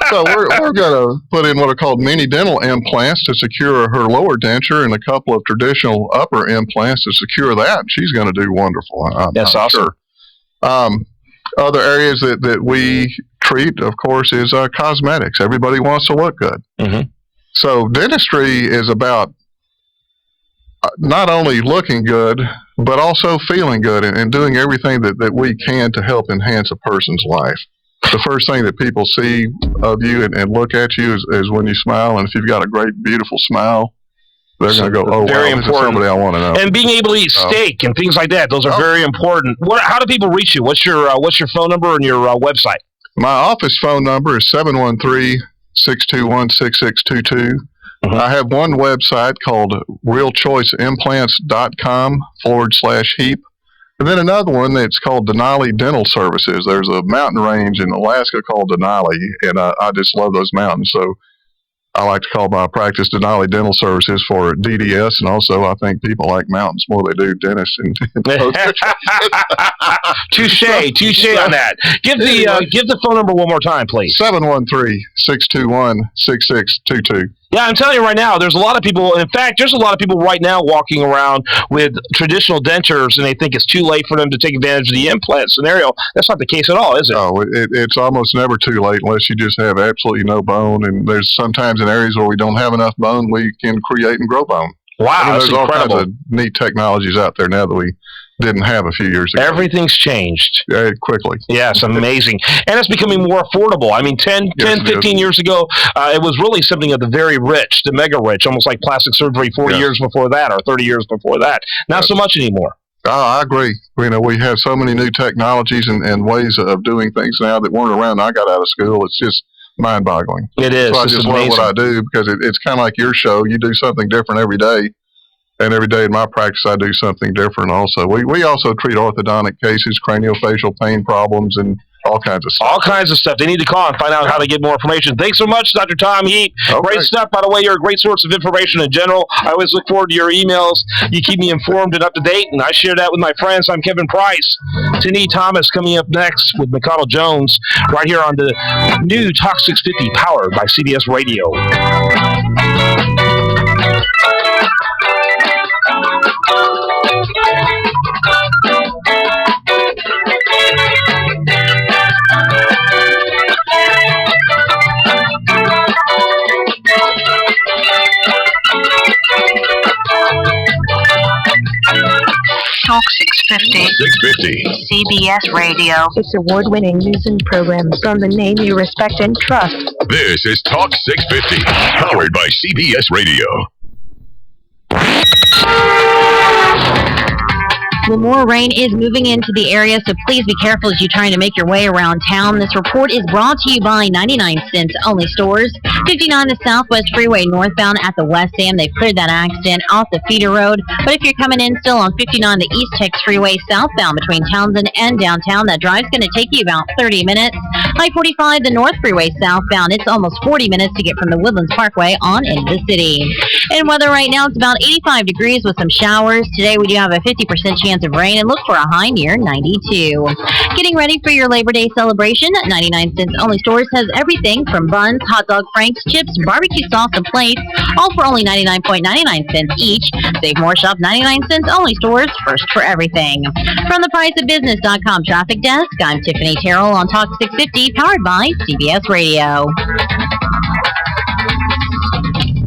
M: So we're going to put in what are called mini dental implants to secure her lower denture, and a couple of traditional upper implants to secure that. She's going to do wonderful.
G: That's awesome.
M: Sure. Other areas that we treat, of course, is cosmetics. Everybody wants to look good.
G: Mm-hmm.
M: So dentistry is about not only looking good, but also feeling good and doing everything that we can to help enhance a person's life. The first thing that people see of you and look at you is when you smile, and if you've got a great, beautiful smile, they're going to go, oh,
G: very
M: wow,
G: important.
M: This is somebody I want to know.
G: And being able to eat steak and things like that, those are very important. How do people reach you? What's your phone number and your website?
M: My office phone number is 713-621-6622. I have one website called realchoiceimplants.com/HEAP. And then another one that's called Denali Dental Services. There's a mountain range in Alaska called Denali, and I just love those mountains. So I like to call my practice Denali Dental Services for DDS, and also I think people like mountains more than they do dentists.
G: Touche on that. Give the phone number one more time, please.
M: 713-621-6622.
G: Yeah, I'm telling you right now, there's a lot of people, in fact, there's a lot of people right now walking around with traditional dentures, and they think it's too late for them to take advantage of the implant scenario. That's not the case at all, is it?
M: No, it's almost never too late unless you just have absolutely no bone, and there's sometimes in areas where we don't have enough bone, we can create and grow bone.
G: Wow, that's
M: there's
G: incredible.
M: All kinds of neat technologies out there now that we didn't have a few years ago.
G: Everything's changed.
M: Quickly.
G: Yes, amazing. And it's becoming more affordable. I mean, 10, 15 years ago, it was really something of the very rich, the mega rich, almost like plastic surgery 40 years before that or 30 years before that. Not so much anymore.
M: I agree. We have so many new technologies and ways of doing things now that weren't around when I got out of school. It's just mind-boggling.
G: It is.
M: So I just love what I do because it's kind of like your show. You do something different every day. And every day in my practice, I do something different also. We also treat orthodontic cases, craniofacial pain problems, and all kinds of stuff.
G: All kinds of stuff. They need to call and find out how to get more information. Thanks so much, Dr. Tom Heap.
M: Okay.
G: Great stuff. By the way, you're a great source of information in general. I always look forward to your emails. You keep me informed and up to date, and I share that with my friends. I'm Kevin Price. Tenney Thomas coming up next with McConnell Jones right here on the new Talk 650 powered by CBS Radio.
N: Talk 650.
J: 650.
D: 650.
J: CBS Radio.
F: It's award-winning news and programs on the name you respect and trust.
D: This is Talk 650, powered by CBS Radio.
A: Well, more rain is moving into the area, so please be careful as you're trying to make your way around town. This report is brought to you by 99 cents only stores. 59 the Southwest Freeway northbound at the West Dam. They've cleared that accident off the feeder road. But if you're coming in still on 59 the East Tex Freeway southbound between Townsend and downtown, that drive's going to take you about 30 minutes. I-45 the North Freeway southbound. It's almost 40 minutes to get from the Woodlands Parkway on into the city. And weather right now, it's about 85 degrees with some showers. Today we do have a 50% chance of rain and look for a high near 92. Getting ready for your Labor Day celebration, 99 cents only stores has everything from buns, hot dog franks, chips, barbecue sauce, and plates, all for only 99.99 cents each. Save more, shop 99 cents only stores, first for everything. From the priceofbusiness.com traffic desk, I'm Tiffany Terrell on Talk 650, powered by CBS Radio.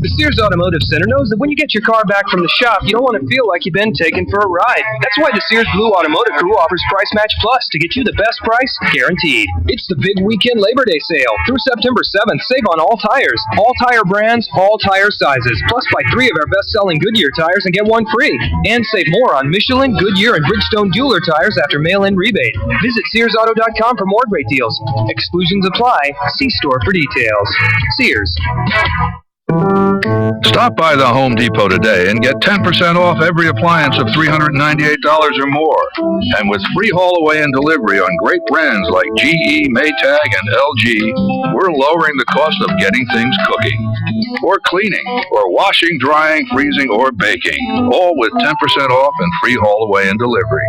N: The Sears Automotive Center knows that when you get your car back from the shop, you don't want to feel like you've been taken for a ride. That's why the Sears Blue Automotive Crew offers Price Match Plus to get you the best price, guaranteed. It's the big weekend Labor Day sale. Through September 7th, save on all tires, all tire brands, all tire sizes. Plus, buy 3 of our best-selling Goodyear tires and get 1 free. And save more on Michelin, Goodyear, and Bridgestone Dueler tires after mail-in rebate. Visit SearsAuto.com for more great deals. Exclusions apply. See store for details. Sears.
C: Stop by the Home Depot today and get 10% off every appliance of $398 or more. And with free haul away and delivery on great brands like GE, Maytag, and LG, we're lowering the cost of getting things cooking, or cleaning, or washing, drying, freezing, or baking. All with 10% off and free haul away and delivery.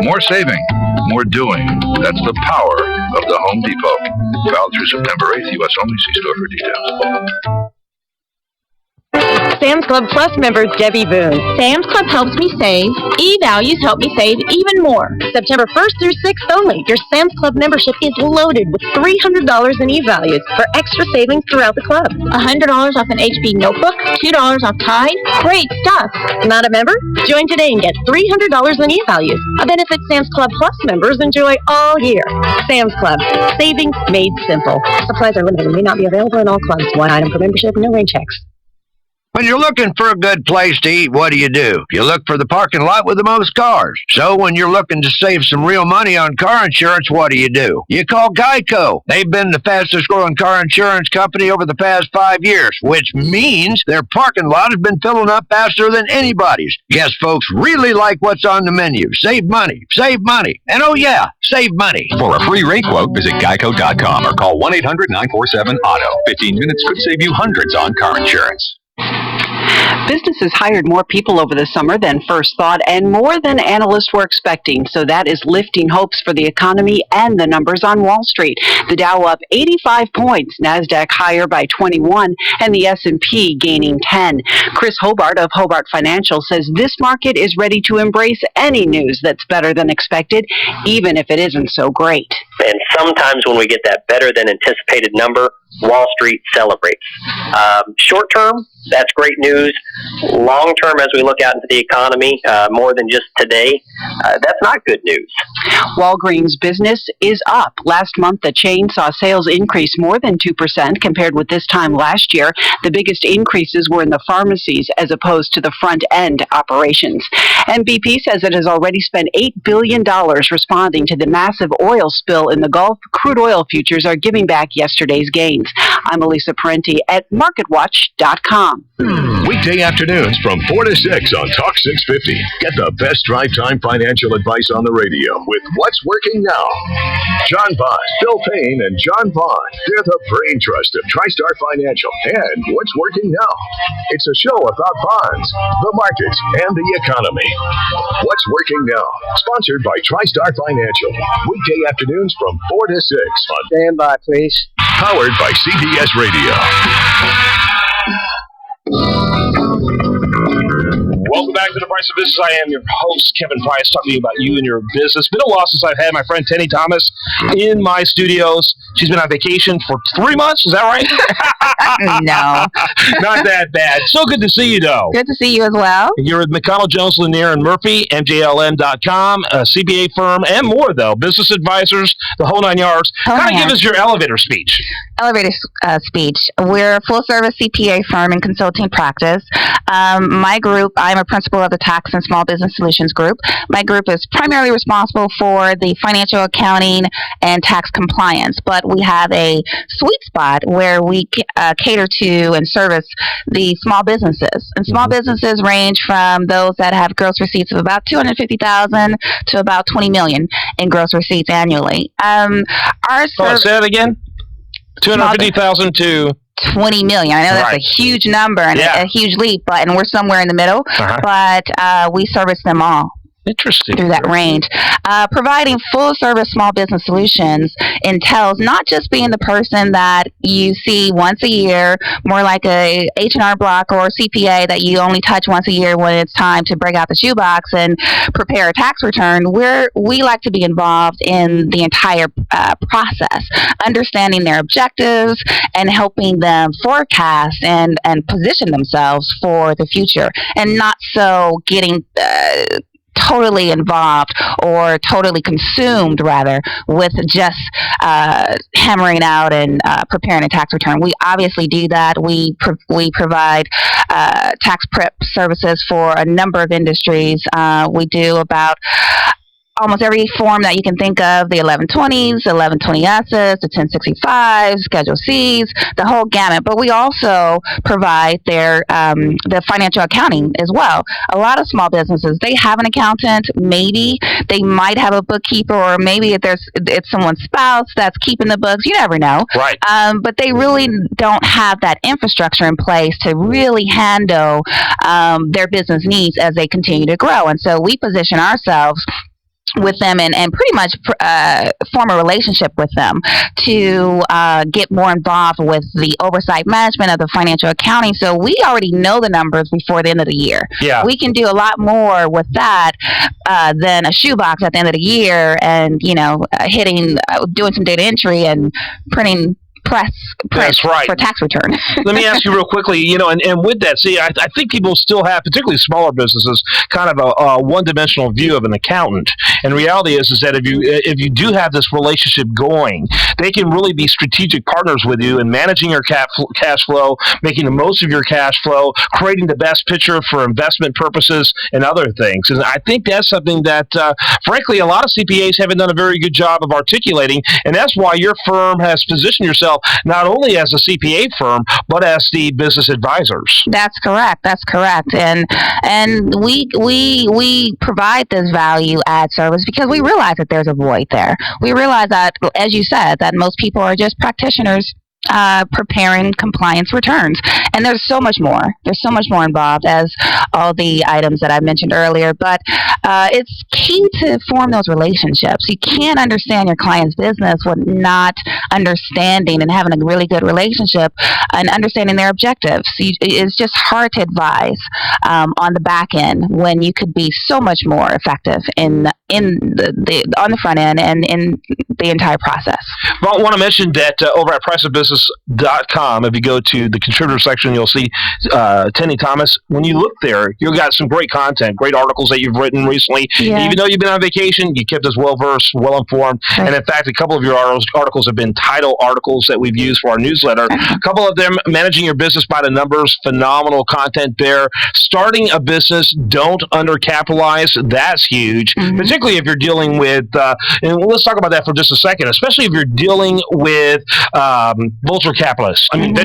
C: More saving, more doing. That's the power of the Home Depot. Valid through September 8th, U.S. only. See store for details.
F: Sam's Club Plus member Debbie Boone. Sam's Club helps me save. E-Values help me save even more. September 1st through 6th only. Your Sam's Club membership is loaded with $300 in E-Values for extra savings throughout the club. $100 off an HP notebook, $2 off Tide. Great stuff. Not a member? Join today and get $300 in E-Values. A benefit Sam's Club Plus members enjoy all year. Sam's Club. Savings made simple. Supplies are limited and may not be available in all clubs. One item per membership, no rain checks.
O: When you're looking for a good place to eat, what do? You look for the parking lot with the most cars. So when you're looking to save some real money on car insurance, what do? You call Geico. They've been the fastest growing car insurance company over the past 5 years, which means their parking lot has been filling up faster than anybody's. Yes, folks really like what's on the menu. Save money, and oh yeah, save money.
P: For a free rate quote, visit geico.com or call 1-800-947-AUTO. 15 minutes could save you hundreds on car insurance.
Q: Businesses hired more people over the summer than first thought and more than analysts were expecting, so that is lifting hopes for the economy and the numbers on Wall Street. The Dow up 85 points, NASDAQ higher by 21, and the S&P gaining 10. Chris Hobart of Hobart Financial says this market is ready to embrace any news that's better than expected, even if it isn't so great.
R: And sometimes when we get that better than anticipated number, Wall Street celebrates. Short term, that's great news. Long term, as we look out into the economy, more than just today, that's not good news.
Q: Walgreens business is up. Last month, the chain saw sales increase more than 2% compared with this time last year. The biggest increases were in the pharmacies as opposed to the front-end operations. And BP says it has already spent $8 billion responding to the massive oil spill in the Gulf. Crude oil futures are giving back yesterday's gains. I'm Elisa Parenti at MarketWatch.com.
D: Weekday afternoons from 4 to 6 on Talk 650. Get the best drive time financial advice on the radio with What's Working Now. John Bond, Bill Payne, and John Bond. They're the brain trust of TriStar Financial and What's Working Now. It's a show about bonds, the markets, and the economy. What's Working Now? Sponsored by TriStar Financial. Weekday afternoons from 4 to 6 on
E: Stand by, please.
D: Powered by CBS Radio.
G: Welcome back to The Price of Business. I am your host, Kevin Price, talking to you about you and your business. It's been a while since I've had my friend Tenny Thomas in my studios. She's been on vacation for 3 months. Is that right?
S: No.
G: Not that bad. So good to see you, though.
S: Good to see you as well.
G: You're at McConnell, Jones, Lanier, and Murphy, MJLM.com, a CPA firm, and more, though. Business advisors, the whole 9 yards. Kind of give us your elevator speech.
S: Elevator speech. We're a full-service CPA firm and consulting practice. My group, I'm a principal of the Tax and Small Business Solutions Group. My group is primarily responsible for the financial accounting and tax compliance, but we have a sweet spot where we cater to and service the small businesses. And small businesses range from those that have gross receipts of about $250,000 to about $20 million in gross receipts annually.
G: Say that again? 250,000 to
S: 20 million. I know that's a huge number and a huge leap, and we're somewhere in the middle. But we service them all.
G: Interesting.
S: Through that range. Providing full-service small business solutions entails not just being the person that you see once a year, more like a H&R Block or CPA that you only touch once a year when it's time to break out the shoebox and prepare a tax return. We like to be involved in the entire process, understanding their objectives and helping them forecast and position themselves for the future, and not so getting totally involved or totally consumed, rather, with just hammering out and preparing a tax return. We obviously do that. We provide tax prep services for a number of industries. We do about almost every form that you can think of, the 1120s, 1120S's, the 1065s, Schedule C's, the whole gamut. But we also provide the financial accounting as well. A lot of small businesses, they have an accountant, maybe they might have a bookkeeper, or maybe it's someone's spouse that's keeping the books. You never know.
G: Right.
S: But they really don't have that infrastructure in place to really handle their business needs as they continue to grow. And so we position ourselves with them and pretty much form a relationship with them to get more involved with the oversight management of the financial accounting. So we already know the numbers before the end of the year.
G: Yeah.
S: We can do a lot more with that than a shoebox at the end of the year and, doing some data entry and printing press
G: That's right.
S: for tax return.
G: Let me ask you real quickly, and with that, see, I think people still have, particularly smaller businesses, kind of a one-dimensional view of an accountant. And reality is that if you do have this relationship going, they can really be strategic partners with you in managing your cash flow, making the most of your cash flow, creating the best picture for investment purposes and other things. And I think that's something that, frankly, a lot of CPAs haven't done a very good job of articulating, and that's why your firm has positioned yourself not only as a CPA firm, but as the business advisors.
S: That's correct. And we provide this value add service because we realize that there's a void there. We realize that, as you said, that most people are just practitioners preparing compliance returns. And there's so much more. There's so much more involved, as all the items that I mentioned earlier. But it's key to form those relationships. You can't understand your client's business with not understanding and having a really good relationship and understanding their objectives. It's just hard to advise on the back end when you could be so much more effective on the front end and in the entire process.
G: Well, I want to mention that over at priceofbusiness.com, if you go to the contributor section, you'll see Tenny Thomas. When you look there, you've got some great content, great articles that you've written recently.
S: Yeah.
G: Even though you've been on vacation, you kept us well-versed, well-informed. Right. And in fact, a couple of your articles have been title articles that we've used for our newsletter. A couple of them, Managing Your Business by the Numbers, phenomenal content there. Starting a business, don't undercapitalize. That's huge, particularly if you're dealing with, and let's talk about that for just a second, especially if you're dealing with venture capitalists. And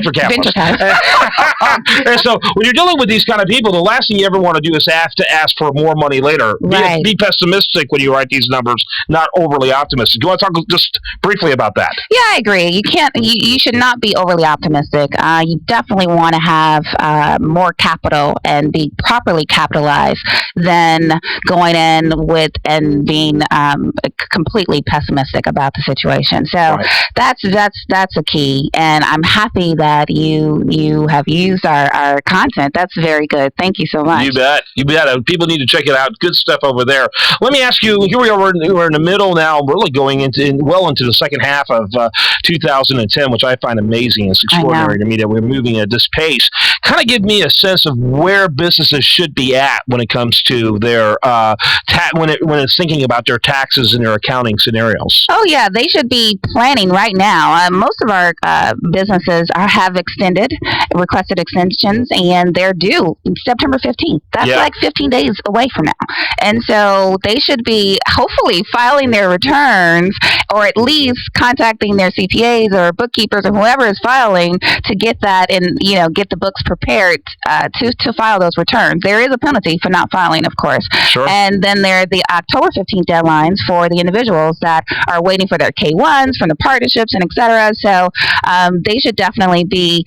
G: so when you're dealing with these kind of people, the last thing you ever want to do is have to ask for more money later.
S: Right.
G: Be pessimistic when you write these numbers not overly optimistic. Do you want to talk just briefly about that?
S: Yeah, I agree. You can't. You should not be overly optimistic. You definitely want to have more capital and be properly capitalized than going in with and being completely pessimistic about the situation. So that's a key. And I'm happy that you have used our content. That's very good. Thank you so much.
G: You bet. People need to check it out. Good stuff over there. Let me ask you. Here we are. We're in the middle now. Really going into the second half of 2010, which I find amazing. It's extraordinary to me that we're moving at this pace. Kind of give me a sense of where businesses should be at when it comes to their when it's thinking about their taxes and their accounting scenarios.
S: Oh yeah, they should be planning right now. Most of our businesses have requested extensions, and they're due September 15th. That's like 15 days away from now. And so they should be hopefully filing their returns, or at least contacting their CPAs or bookkeepers or whoever is filing to get that and get the books prepared to file those returns. There is a penalty for not filing, of course.
G: Sure.
S: And then there are the October 15th deadlines for the individuals that are waiting for their K-1s from the partnerships and et cetera. So they should definitely be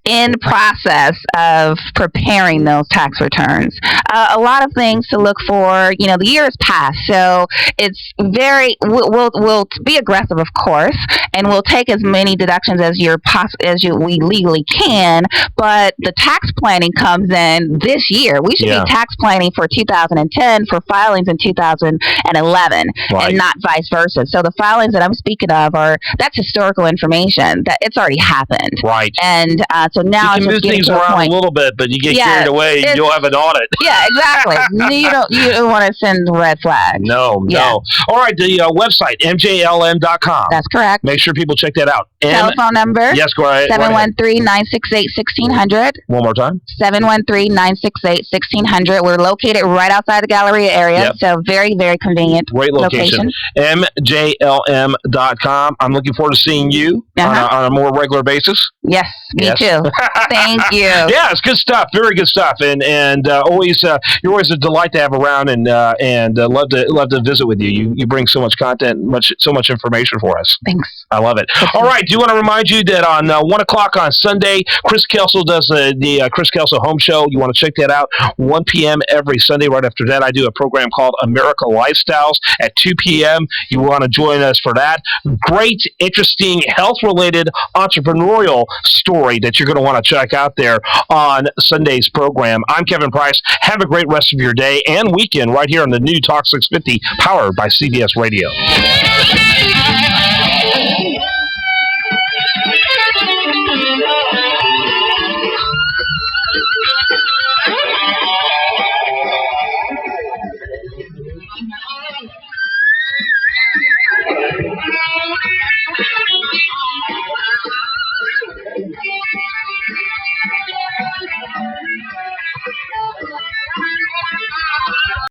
S: in process of preparing those tax returns. A lot of things to look for. The year has passed, so it's we'll be aggressive, of course, and we'll take as many deductions as we legally can. But the tax planning comes in this year. We should be tax planning for 2010 for filings in 2011, and not vice versa. So the filings that I'm speaking of that's historical information that it's already happened.
G: Right.
S: And so now
G: you can move things around a little bit, but you get carried away, you'll have an audit.
S: Yeah, exactly. you don't want to send red flags.
G: No. All right, the website, mjlm.com.
S: That's correct.
G: Make sure people check that out.
S: Telephone number?
G: Yes, go ahead.
S: 713-968-1600.
G: One more time.
S: 713-968-1600. We're located right outside the Galleria area, so very, very convenient.
G: Great location. mjlm.com. I'm looking forward to seeing you on a more regular basis.
S: Yes, me too. Thank you.
G: Yeah, it's good stuff. Very good stuff, and always you're always a delight to have around, and love to visit with you. You bring so much content, so much information for us.
S: Thanks.
G: I love it. All right, do you want to remind you that on 1 o'clock on Sunday, Chris Kelso does the Chris Kelso Home Show. You want to check that out. 1 p.m. every Sunday. Right after that, I do a program called America Lifestyles at 2 p.m. You want to join us for that. Great, interesting, health-related entrepreneurial story that you're going to want to check out there on Sunday's program. I'm Kevin Price. Have a great rest of your day and weekend right here on the new Talk 650, powered by CBS Radio.